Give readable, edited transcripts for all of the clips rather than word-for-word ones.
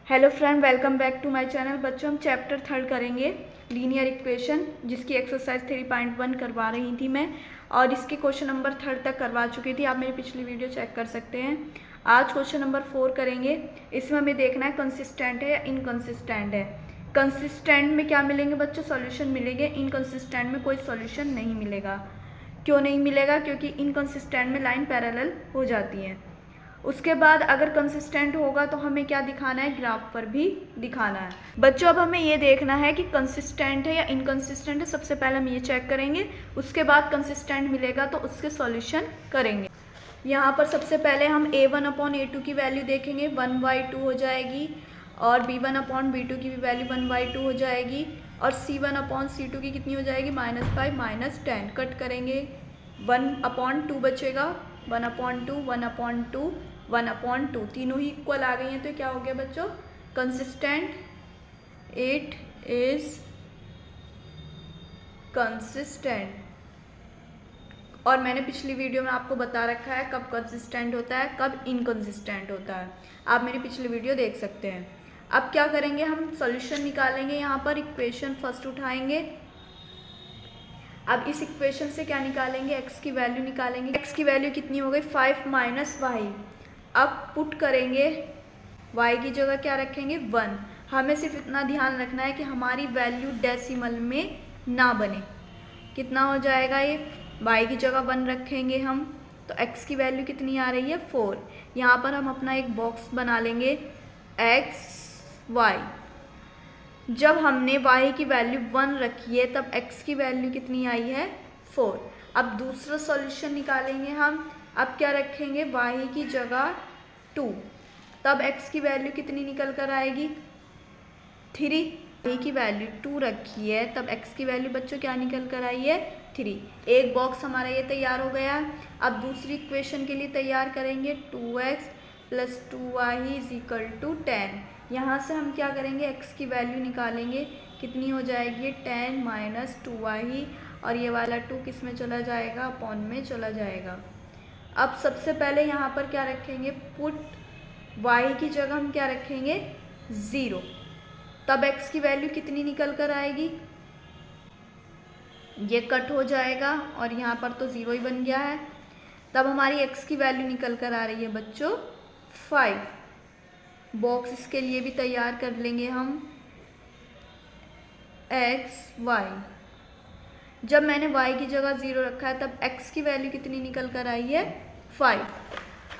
Hello friend, welcome back to my channel. बच्चों, हम chapter 3 करेंगे लीनियर इक्वेशन, जिसकी एक्सरसाइज 3.1 करवा रही थी मैं, और इसके क्वेश्चन नंबर 3 तक करवा चुकी थी। आप मेरी पिछली वीडियो चेक कर सकते हैं। आज क्वेश्चन नंबर 4 करेंगे। इसमें हमें देखना है कंसिस्टेंट है या इनकंसिस्टेंट है। कंसिस्टेंट में क्या मिलेंगे बच्चों? सॉल्यूशन मिलेंगे। इनकंसिस्टेंट में कोई सॉल्यूशन नहीं मिलेगा। क्यों नहीं मिलेगा? क्योंकि इनकंसिस्टेंट में लाइन पैरेलल हो जाती है। उसके बाद अगर कंसिस्टेंट होगा तो हमें क्या दिखाना है? ग्राफ पर भी दिखाना है। बच्चों, अब हमें ये देखना है कि कंसिस्टेंट है या इनकंसिस्टेंट है। सबसे पहले हम ये चेक करेंगे, उसके बाद कंसिस्टेंट मिलेगा तो उसके सॉल्यूशन करेंगे। यहाँ पर सबसे पहले हम a1/a2 की वैल्यू देखेंगे, 1/2 हो जाएगी, और b1/b2 की भी वैल्यू 1/2 हो जाएगी, और c1/c2 की कितनी हो जाएगी? -5 -10। कट करेंगे, 1/2 बचेगा, 1/2 1/2 1/2, तीनों ही इक्वल आ गई हैं। तो क्या हो गया बच्चों? कंसिस्टेंट। It is consistent. और मैंने पिछली वीडियो में आपको बता रखा है कब कंसिस्टेंट होता है, कब इनकंसिस्टेंट होता है। आप मेरी पिछली वीडियो देख सकते हैं। अब क्या करेंगे? हम सॉल्यूशन निकालेंगे। यहाँ पर इक्वेशन फर्स्ट उठाएंगे। अब इस इक्वेशन से क्या निकालेंगे? x की वैल्यू निकालेंगे। x की वैल्यू कितनी हो गई? 5 - y। अब पुट करेंगे, y की जगह क्या रखेंगे? 1। हमें सिर्फ इतना ध्यान रखना है कि हमारी वैल्यू डेसिमल में ना बने। कितना हो जाएगा ये? y की जगह 1 रखेंगे हम, तो x की वैल्यू कितनी आ रही है? 4। यहाँ पर हम अपना एक बॉक्स बना लेंगे, x y। जब हमने y की वैल्यू 1 रखी है तब x की वैल्यू कितनी आई है? 4। अब दूसरा सॉल्यूशन निकालेंगे हम। अब क्या रखेंगे? y की जगह 2, तब x की वैल्यू कितनी निकल कर आएगी? 3। y की वैल्यू 2 रखी है तब x की वैल्यू बच्चों क्या निकल कर आई है? 3। एक बॉक्स हमारा ये तैयार हो गया। अब दूसरी इक्वेशन के लिए तैयार करेंगे, 2x + 2y = 10। यहाँ से हम क्या करेंगे? x की वैल्यू निकालेंगे, कितनी हो जाएगी? 10 - 2y, और ये वाला 2 किस में चला जाएगा? अपॉन में चला जाएगा। अब सबसे पहले यहाँ पर क्या रखेंगे? पुट y की जगह हम क्या रखेंगे? 0। तब x की वैल्यू कितनी निकल कर आएगी? ये कट हो जाएगा, और यहाँ पर तो 0 ही बन गया है। तब हमारी x की वैल्यू निकल कर आ रही है बच्चों 5। बॉक्स इसके लिए भी तैयार कर लेंगे हम, x y। जब मैंने y की जगह 0 रखा है तब x की वैल्यू कितनी निकल कर आई है? 5।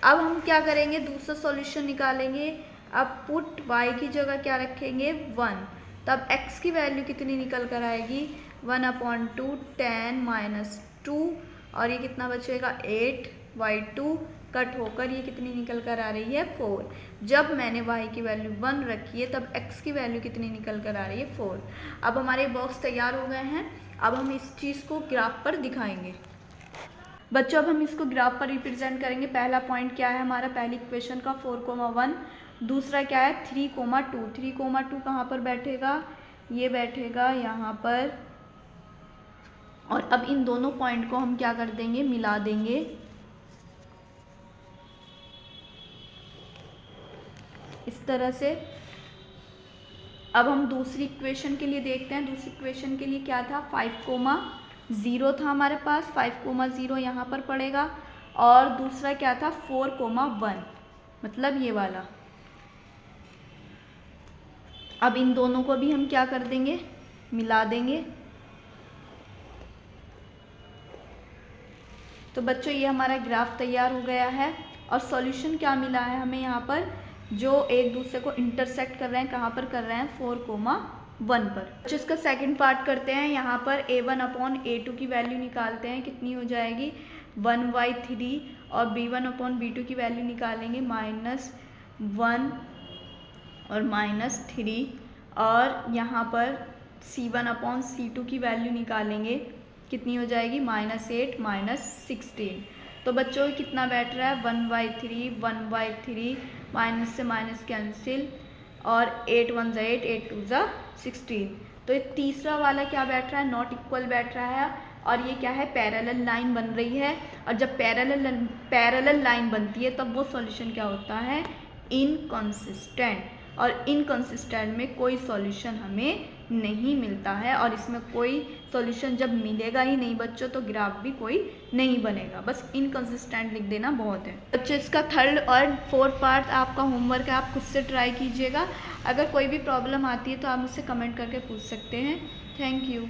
अब हम क्या करेंगे? दूसरा सॉल्यूशन निकालेंगे। अब पुट y की जगह क्या रखेंगे? 1। तब x की वैल्यू कितनी निकल कर आएगी? 1/2 10 - 2, और ये कितना बचेगा? 8/2। कट होकर ये कितनी निकल कर आ रही है? 4। जब मैंने y की वैल्यू 1 रखी है तब x की वैल्यू कितनी निकल कर आ रही है? 4। अब हमारे बॉक्स तैयार हो गए हैं। अब हम इस चीज़ को ग्राफ पर दिखाएंगे। बच्चों, अब हम इसको ग्राफ पर रिप्रेजेंट करेंगे। पहला पॉइंट क्या है हमारा? पहली इक्वेशन का 4,1। दूसरा क्या है? 3,2। 3,2 कहाँ पर बैठेगा? ये बैठेगा यहाँ पर। और अब इन दोनों पॉइंट को हम क्या कर देंगे? मिला देंगे। इस तरह से। अब हम दूसरी इक्वेशन के लिए देखते हैं। दूसरी इक्वेशन के लिए क्या था? 5,0 था हमारे पास। 5,0 यहाँ पर पड़ेगा। और दूसरा क्या था? 4,1, मतलब ये वाला। अब इन दोनों को भी हम क्या कर देंगे? मिला देंगे। तो बच्चों, ये हमारा ग्राफ तैयार हो गया है। और सॉल्यूशन क्या मिला है हमें यहाँ पर? जो एक दूसरे को इंटरसेक्ट कर रहे हैं। कहाँ पर कर रहे हैं? 4,1 पर। बच्चों, इसका सेकंड पार्ट करते हैं। यहाँ पर a1/a2 की वैल्यू निकालते हैं, कितनी हो जाएगी? 1/3। और b1/b2 की वैल्यू निकालेंगे, -1 और -3। और यहाँ पर c1/c2 की वैल्यू निकालेंगे, कितनी हो जाएगी? -8 -16। तो बच्चों, कितना बैठ रहा है? 1/3 1/3, माइनस से माइनस कैंसिल, और 8 1 × 8 8 2 × 16। तो ये तीसरा वाला क्या बैठ रहा है? नॉट इक्वल बैठ रहा है। और ये क्या है? पैरेलल लाइन बन रही है। और जब पैरेलल लाइन बनती है तब वो सॉल्यूशन क्या होता है? इनकंसिस्टेंट। और इनकंसिस्टेंट में कोई सॉल्यूशन हमें नहीं मिलता है, और इसमें कोई सॉल्यूशन जब मिलेगा ही नहीं बच्चों तो ग्राफ भी कोई नहीं बनेगा। बस इनकंसिस्टेंट लिख देना बहुत है बच्चों। इसका 3rd और 4th पार्ट आपका होमवर्क है, आप खुद से ट्राई कीजिएगा। अगर कोई भी प्रॉब्लम आती है तो आप मुझसे कमेंट करके पूछ सकते हैं। Thank you.